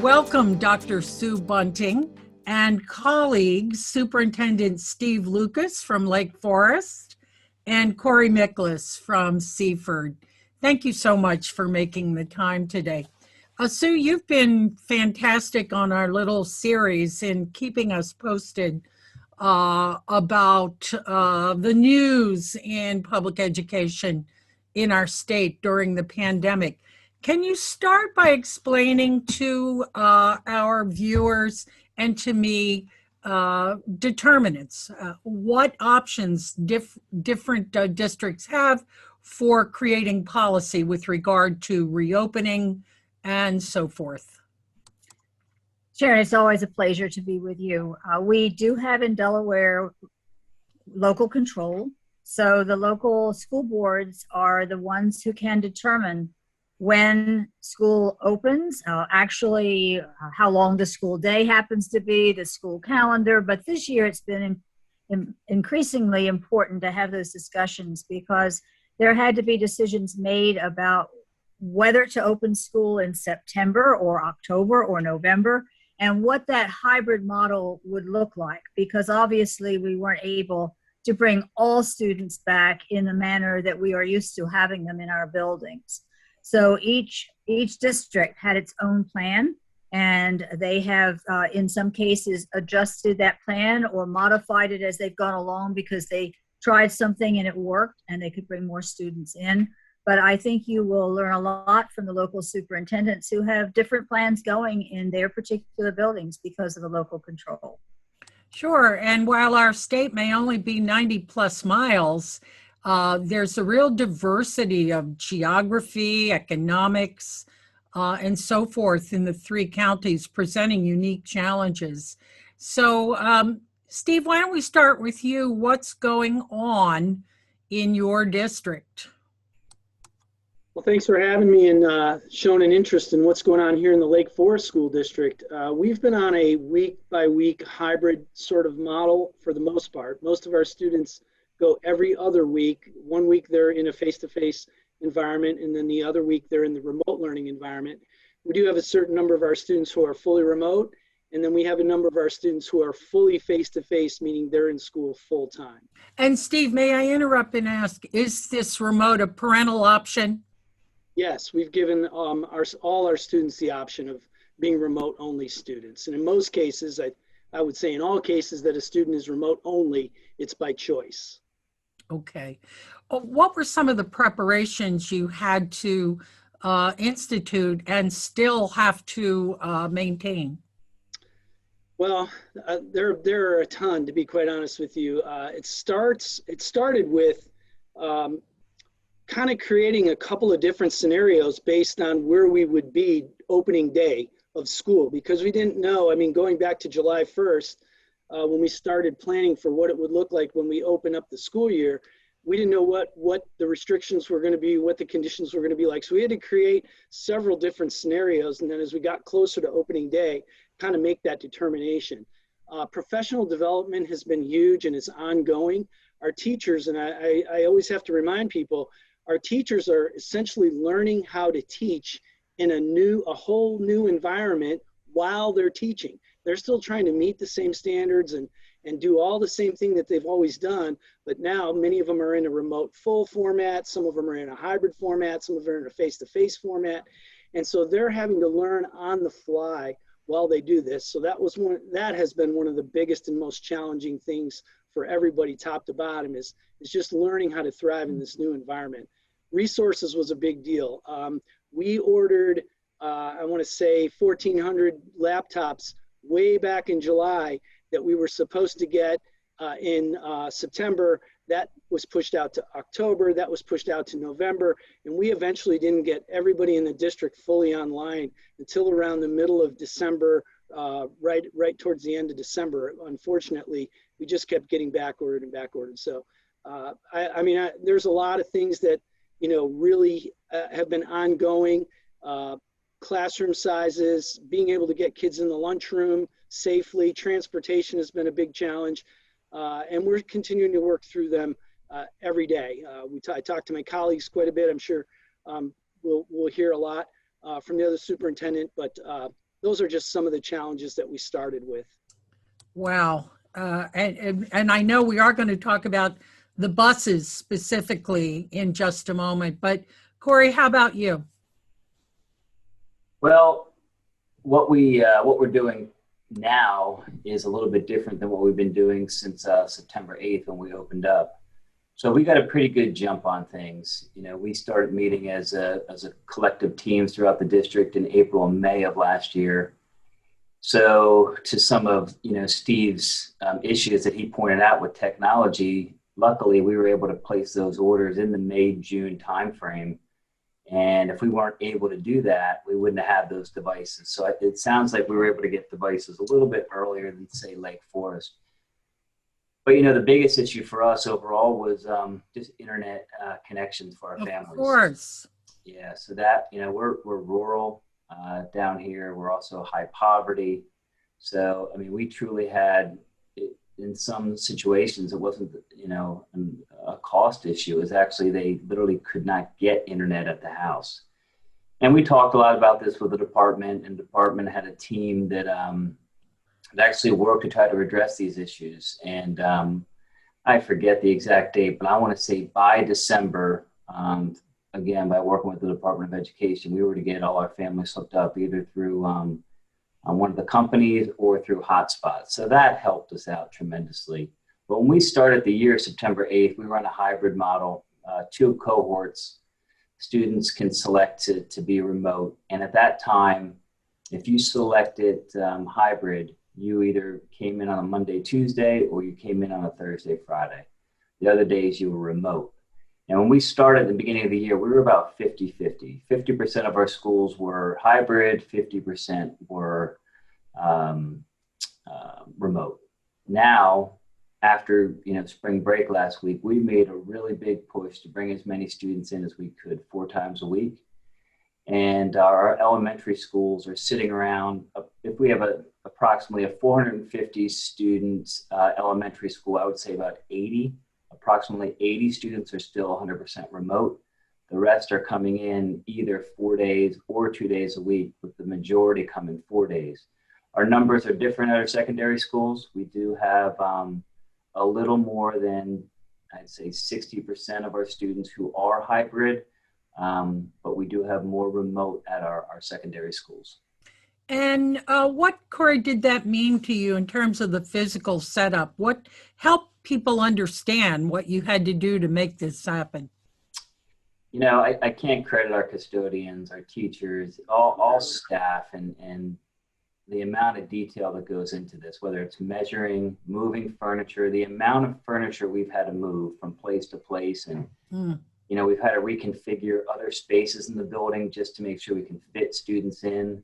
Welcome, Dr. Sue Bunting and colleagues, Superintendent Steve Lucas from Lake Forest and Corey Miklus from Seaford. Thank you so much for making the time today. Sue, you've been fantastic on our little series in keeping us posted about the news in public education in our state during the pandemic. Can you start by explaining to our viewers and to me determinants, what options different districts have for creating policy with regard to reopening and so forth? Sharon, it's always a pleasure to be with you. We do have in Delaware local control. So the local school boards are the ones who can determine when school opens, how long the school day happens to be, the school calendar. But this year it's been increasingly important to have those discussions because there had to be decisions made about whether to open school in September or October or November and what that hybrid model would look like, because obviously we weren't able to bring all students back in the manner that we are used to having them in our buildings. So each district had its own plan, and they have, in some cases, adjusted that plan or modified it as they've gone along because they tried something and it worked and they could bring more students in. But I think you will learn a lot from the local superintendents who have different plans going in their particular buildings because of the local control. Sure, and while our state may only be 90 plus miles, there's a real diversity of geography, economics, and so forth in the three counties presenting unique challenges. So, Steve, why don't we start with you? What's going on in your district? Well, thanks for having me and showing an interest in what's going on here in the Lake Forest School District. We've been on a week-by-week hybrid sort of model for the most part. Most of our students go every other week. 1 week they're in a face-to-face environment, and then the other week they're in the remote learning environment. We do have a certain number of our students who are fully remote, and then we have a number of our students who are fully face-to-face, meaning they're in school full-time. And Steve, may I interrupt and ask, is this remote a parental option? Yes, we've given all our students the option of being remote-only students. And in most cases, I would say in all cases that a student is remote-only, it's by choice. Okay. What were some of the preparations you had to institute and still have to maintain? Well, there are a ton, to be quite honest with you. It started with kind of creating a couple of different scenarios based on where we would be opening day of school, because we didn't know, going back to July 1st, when we started planning for what it would look like when we open up the school year, we didn't know what the restrictions were going to be, what the conditions were going to be like. So we had to create several different scenarios. And then as we got closer to opening day, kind of make that determination. Professional development has been huge and is ongoing. Our teachers, and I always have to remind people, our teachers are essentially learning how to teach in a whole new environment while they're teaching. They're still trying to meet the same standards and do all the same thing that they've always done, but now many of them are in a remote full format, some of them are in a hybrid format, some of them are in a face-to-face format, and so they're having to learn on the fly while they do this. So that has been one of the biggest and most challenging things for everybody top to bottom is just learning how to thrive in this new environment. Resources was a big deal. We ordered, I want to say 1,400 laptops way back in July that we were supposed to get in September. That was pushed out to October, that was pushed out to November, and we eventually didn't get everybody in the district fully online until around the middle of December, right towards the end of December. Unfortunately, we just kept getting back ordered and back ordered. So, there's a lot of things that, really have been ongoing. Classroom sizes, being able to get kids in the lunchroom safely, transportation has been a big challenge. And we're continuing to work through them every day. I talk to my colleagues quite a bit. I'm sure we'll hear a lot from the other superintendent, but those are just some of the challenges that we started with. Wow. And I know we are going to talk about the buses specifically in just a moment, but Corey, how about you? Well, what we're doing now is a little bit different than what we've been doing since September 8th when we opened up. So we got a pretty good jump on things. You know, we started meeting as a collective teams throughout the district in April and May of last year. So to some of, Steve's issues that he pointed out with technology, luckily we were able to place those orders in the May-June timeframe. And if we weren't able to do that, we wouldn't have had those devices. So it sounds like we were able to get devices a little bit earlier than, say, Lake Forest. But, the biggest issue for us overall was just internet connections for our families. Of course. Yeah, so that, we're rural down here. We're also high poverty. So, I mean, we truly had, in some situations, it wasn't, a cost issue. It was actually they literally could not get internet at the house. And we talked a lot about this with the department, and the department had a team that actually worked to try to address these issues. And I forget the exact date, but I want to say by December, again, by working with the Department of Education, we were to get all our families hooked up either through on one of the companies or through hotspots. So that helped us out tremendously. But when we started the year, September 8th, we run a hybrid model, 2 cohorts. Students can select to be remote. And at that time, if you selected hybrid, you either came in on a Monday, Tuesday, or you came in on a Thursday, Friday. The other days you were remote. And when we started at the beginning of the year, we were about 50-50. 50% of our schools were hybrid, 50% were remote. Now, after spring break last week, we made a really big push to bring as many students in as we could 4 times a week. And our elementary schools are sitting around, if we have approximately a 450 students elementary school, I would say about approximately 80 students are still 100% remote. The rest are coming in either 4 days or 2 days a week, with the majority coming 4 days. Our numbers are different at our secondary schools. We do have a little more than, I'd say, 60% of our students who are hybrid, but we do have more remote at our secondary schools. And what, Corey, did that mean to you in terms of the physical setup? What helped people understand what you had to do to make this happen? I can't credit our custodians, our teachers, all staff, and the amount of detail that goes into this, whether it's measuring, moving furniture, the amount of furniture we've had to move from place to place. And, we've had to reconfigure other spaces in the building just to make sure we can fit students in.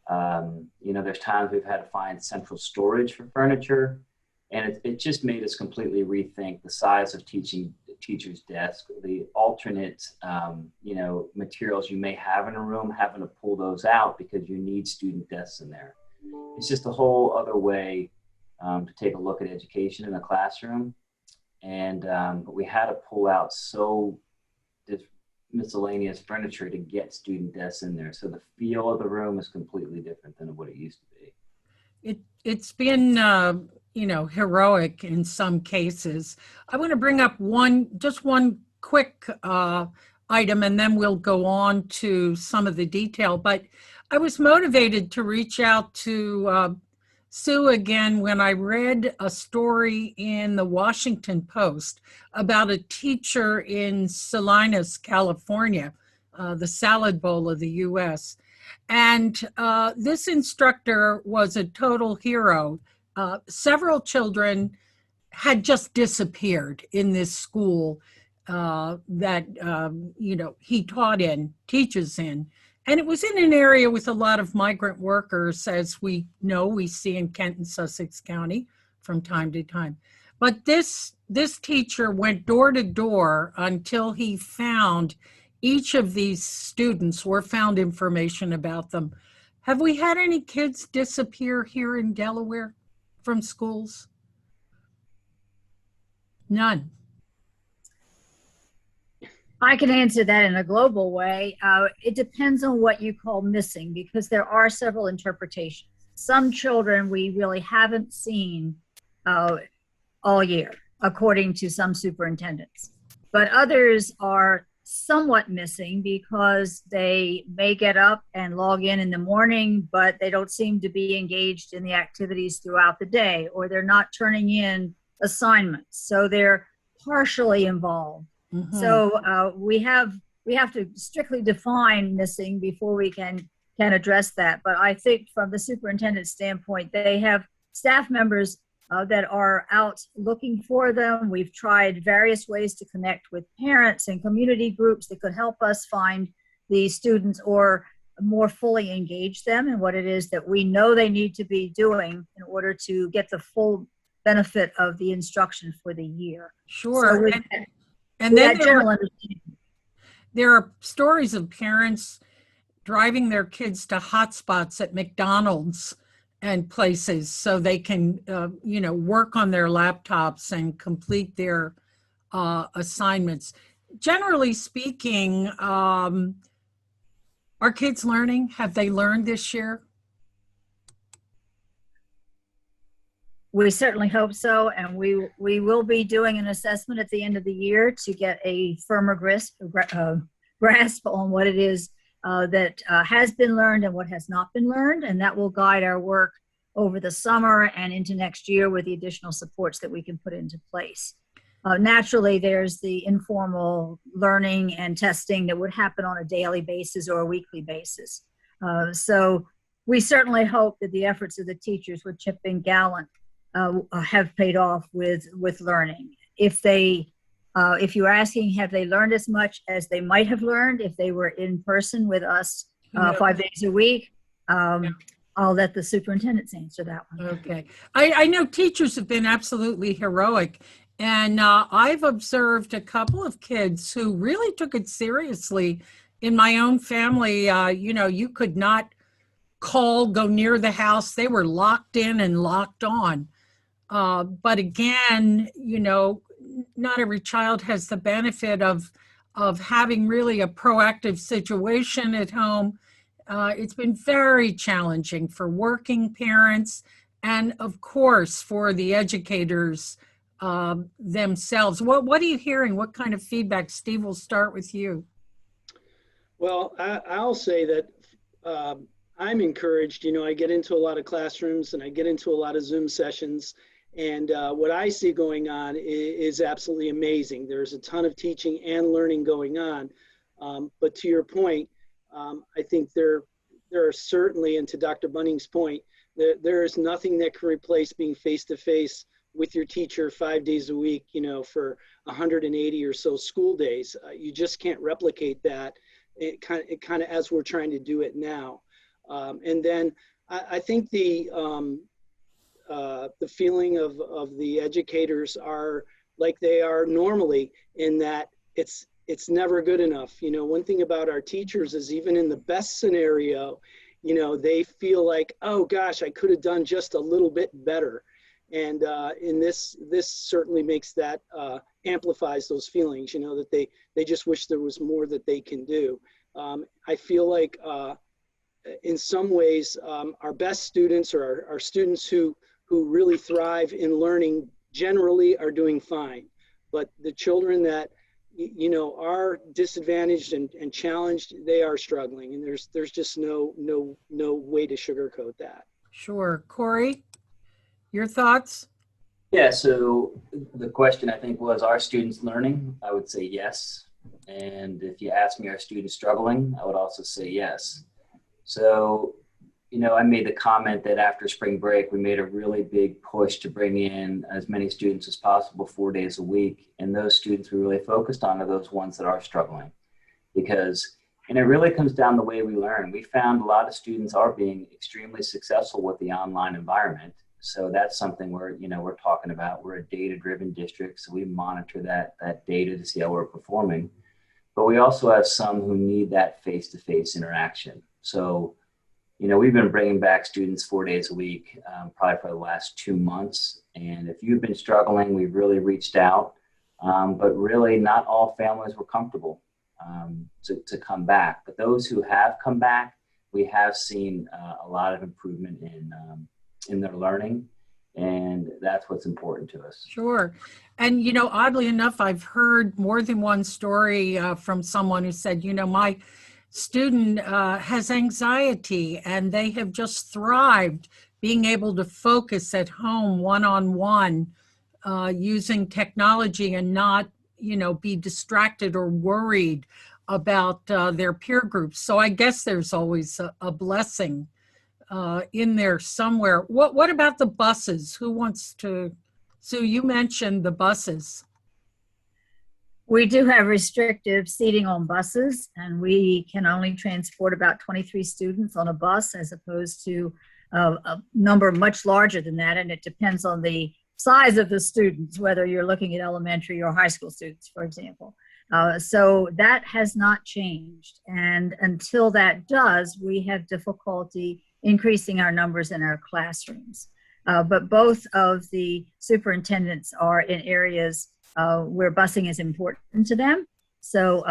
There's times we've had to find central storage for furniture, and it just made us completely rethink the size of teacher's desk, the alternate, materials you may have in a room, having to pull those out because you need student desks in there. It's just a whole other way to take a look at education in the classroom. And but we had to pull out this miscellaneous furniture to get student desks in there. So the feel of the room is completely different than what it used to be. It's been, heroic in some cases. I want to bring up one quick item, and then we'll go on to some of the detail. But I was motivated to reach out to Sue again when I read a story in the Washington Post about a teacher in Salinas, California, the salad bowl of the U.S. And this instructor was a total hero. Several children had just disappeared in this school that he teaches in. And it was in an area with a lot of migrant workers, as we see in Kent and Sussex County from time to time. But this teacher went door to door until he found each of these students, or found information about them. Have we had any kids disappear here in Delaware from schools? None. I can answer that in a global way. It depends on what you call missing, because there are several interpretations. Some children we really haven't seen all year, according to some superintendents. But others are somewhat missing because they may get up and log in the morning, but they don't seem to be engaged in the activities throughout the day, or they're not turning in assignments. So they're partially involved. Mhm. So we have to strictly define missing before we can address that. But I think from the superintendent's standpoint, they have staff members that are out looking for them. We've tried various ways to connect with parents and community groups that could help us find the students or more fully engage them in what it is that we know they need to be doing in order to get the full benefit of the instruction for the year. Sure. So and then there are stories of parents driving their kids to hotspots at McDonald's and places so they can, work on their laptops and complete their assignments. Generally speaking, are kids learning? Have they learned this year? We certainly hope so, and we will be doing an assessment at the end of the year to get a firmer grasp on what it is that has been learned and what has not been learned, and that will guide our work over the summer and into next year with the additional supports that we can put into place. Naturally, there's the informal learning and testing that would happen on a daily basis or a weekly basis. So we certainly hope that the efforts of the teachers with Chip and Gallant have paid off with learning. If you're asking, have they learned as much as they might have learned if they were in person with us 5 days a week? I'll let the superintendents answer that one. Okay. I know teachers have been absolutely heroic, and I've observed a couple of kids who really took it seriously. In my own family, you could not go near the house. They were locked in and locked on. But again, not every child has the benefit of having really a proactive situation at home. It's been very challenging for working parents and, of course, for the educators themselves. What are you hearing? What kind of feedback? Steve, we'll start with you. Well, I'll say that I'm encouraged. I get into a lot of classrooms and I get into a lot of Zoom sessions. And what I see going on is absolutely amazing. There's a ton of teaching and learning going on. But to your point, I think there are certainly, and to Dr. Bunting's point, there is nothing that can replace being face-to-face with your teacher 5 days a week, for 180 or so school days. You just can't replicate that. It kind of as we're trying to do it now. And then I think the feeling of the educators are like they are normally, in that it's never good enough. One thing about our teachers is, even in the best scenario, they feel like, oh gosh, I could have done just a little bit better. And in this certainly makes that, amplifies those feelings, that they just wish there was more that they can do. I feel like in some ways, our best students, or our students who really thrive in learning, generally are doing fine. But the children that are disadvantaged and challenged, they are struggling, and there's just no way to sugarcoat that. Sure. Corey, your thoughts? Yeah, so the question, I think, was, are students learning? I would say yes. And if you ask me, are students struggling? I would also say yes. So, I made the comment that after spring break, we made a really big push to bring in as many students as possible 4 days a week. And those students we really focused on are those ones that are struggling. And it really comes down to the way we learn. We found a lot of students are being extremely successful with the online environment. So that's something we're talking about. We're a data-driven district, so we monitor that data to see how we're performing. But we also have some who need that face-to-face interaction. So, we've been bringing back students 4 days a week, probably for the last 2 months. And if you've been struggling, we've really reached out. But really, not all families were comfortable. to come back. But those who have come back, we have seen a lot of improvement in their learning, and that's what's important to us. Sure. And, oddly enough, I've heard more than one story from someone who said, my student has anxiety and they have just thrived being able to focus at home one-on-one using technology and not, be distracted or worried about their peer groups. So I guess there's always a blessing in there somewhere. What about the buses? Who wants to? Sue, you mentioned the buses. We do have restrictive seating on buses, and we can only transport about 23 students on a bus as opposed to a number much larger than that. And it depends on the size of the students, whether you're looking at elementary or high school students, for example. So that has not changed. And until that does, we have difficulty increasing our numbers in our classrooms. But both of the superintendents are in areas where busing is important to them. So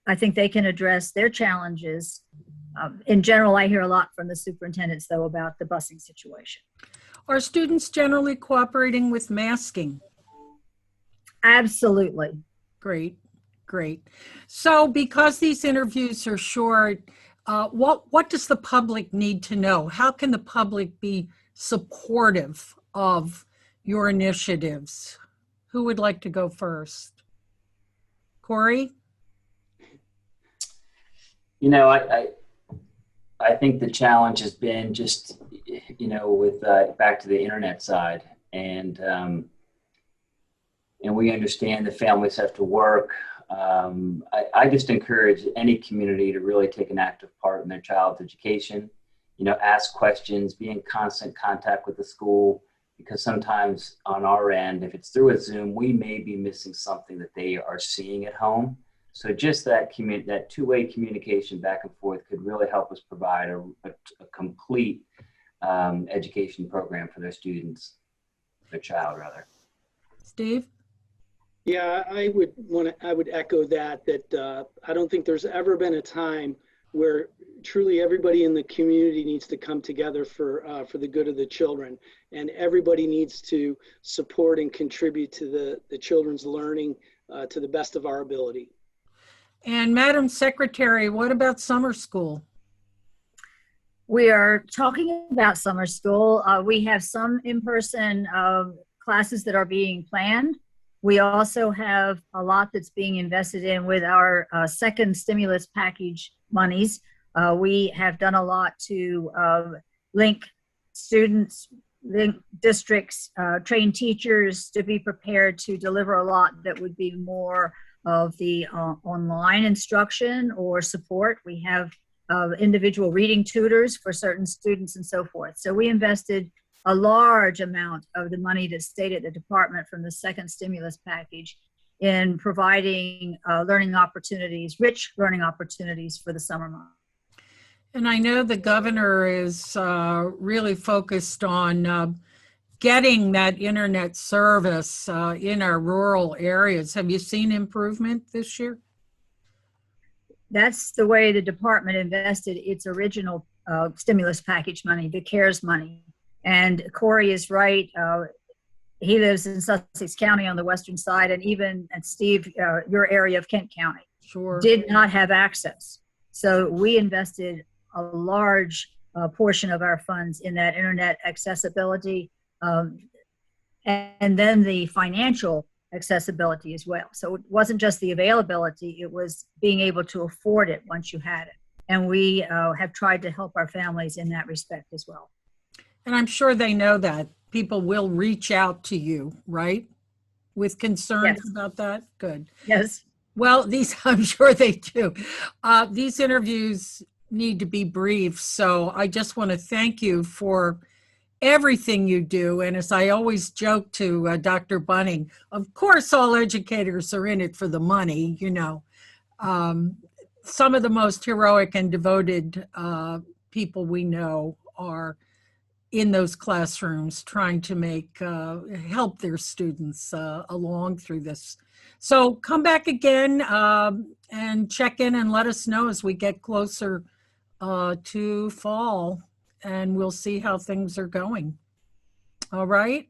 I think they can address their challenges. In general, I hear a lot from the superintendents, though, about the busing situation. Are students generally cooperating with masking? Absolutely. Great. So because these interviews are short, what does the public need to know? How can the public be supportive of your initiatives? Who would like to go first? Corey? I think the challenge has been just, with back to the internet side, and we understand the families have to work. I just encourage any community to really take an active part in their child's education. Ask questions, be in constant contact with the school, because sometimes on our end, if it's through a Zoom, we may be missing something that they are seeing at home. So just that two-way communication back and forth could really help us provide a complete education program for their students, their child rather. Steve? Yeah, I would echo that I don't think there's ever been a time where truly everybody in the community needs to come together for the good of the children, and everybody needs to support and contribute to the children's learning to the best of our ability. And Madam Secretary, what about summer school? We are talking about summer school. We have some in-person classes that are being planned. We also have a lot that's being invested in with our second stimulus package monies. We have done a lot to link students, link districts, train teachers to be prepared to deliver a lot that would be more of the online instruction or support. We have individual reading tutors for certain students and so forth. So we invested a large amount of the money that stayed at the department from the second stimulus package in providing learning opportunities, rich learning opportunities for the summer months. And I know the governor is really focused on getting that internet service in our rural areas. Have you seen improvement this year? That's the way the department invested its original stimulus package money, the CARES money. And Corey is right. He lives in Sussex County on the western side, and even, and Steve, your area of Kent County, Sure. did not have access. So we invested a large portion of our funds in that internet accessibility, and then the financial accessibility as well. So it wasn't just the availability, it was being able to afford it once you had it. And we have tried to help our families in that respect as well. And I'm sure they know that. People will reach out to you, right? With concerns Yes. about that? Good. Yes. Well, I'm sure they do. These interviews need to be brief. So I just want to thank you for everything you do. And as I always joke to Dr. Bunting, of course, all educators are in it for the money, some of the most heroic and devoted people we know are in those classrooms trying to make help their students along through this. So come back again and check in and let us know as we get closer to fall, and we'll see how things are going. All right.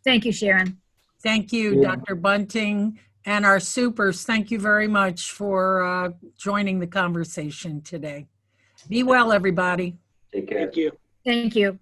Thank you, Sharon. Thank you, Yeah. Dr. Bunting, and our supers. Thank you very much for joining the conversation today. Be well, everybody. Take care. Thank you. Thank you.